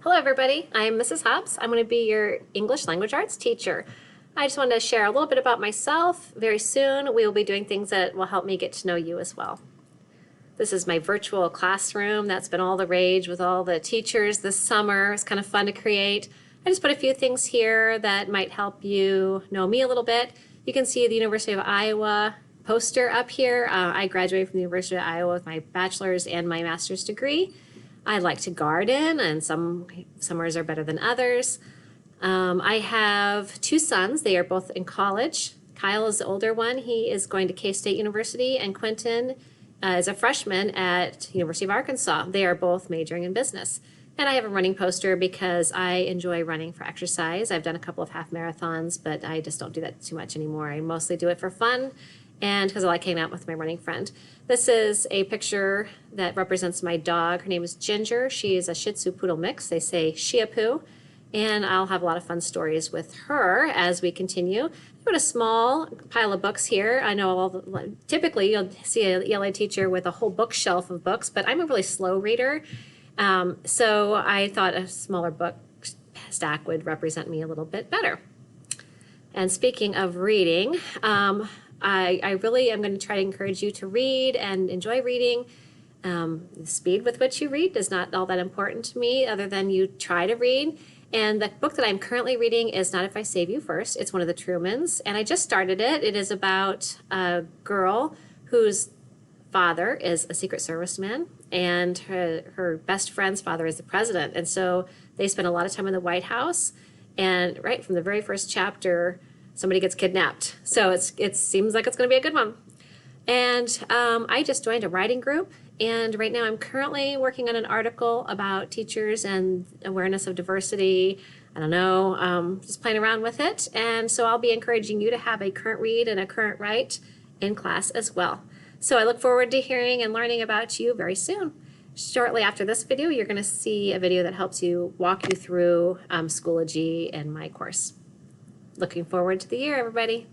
Hello everybody, I'm Mrs. Hobbs. I'm going to be your English language arts teacher. I just wanted to share a little bit about myself. Very soon we will be doing things that will help me get to know you as well. This is my virtual classroom. That's been all the rage with all the teachers this summer. It's kind of fun to create. I just put a few things here that might help you know me a little bit. You can see the University of Iowa poster up here. I graduated from the University of Iowa with my bachelor's and my master's degree. I like to garden, and some summers are better than others. I have two sons. They are both in college. Kyle is the older one. He is going to K-State University, and Quentin is a freshman at University of Arkansas. They are both majoring in business. And I have a running poster because I enjoy running for exercise. I've done a couple of half marathons, but I just don't do that too much anymore. I mostly do it for fun and because I like hanging out with my running friend. This is a picture that represents my dog. Her name is Ginger. She is a Shih Tzu Poodle mix. They say Shih-a-poo. And I'll have a lot of fun stories with her as we continue. I've got a small pile of books here. I know typically you'll see an ELA teacher with a whole bookshelf of books, but I'm a really slow reader. So I thought a smaller book stack would represent me a little bit better. And speaking of reading, I really am going to try to encourage you to read and enjoy reading. The speed with which you read is not all that important to me other than you try to read. And the book that I'm currently reading is Not If I Save You First. It's one of the Trumans, and I just started it. It is about a girl whose father is a Secret Service man, and her best friend's father is the president. And so they spend a lot of time in the White House, and right from the very first chapter, somebody gets kidnapped. So it seems like it's going to be a good one. And I just joined a writing group, and right now I'm currently working on an article about teachers and awareness of diversity. I don't know, just playing around with it. And so I'll be encouraging you to have a current read and a current write in class as well. So I look forward to hearing and learning about you very soon. Shortly after this video, you're going to see a video that helps you walk you through Schoology and my course. Looking forward to the year, everybody.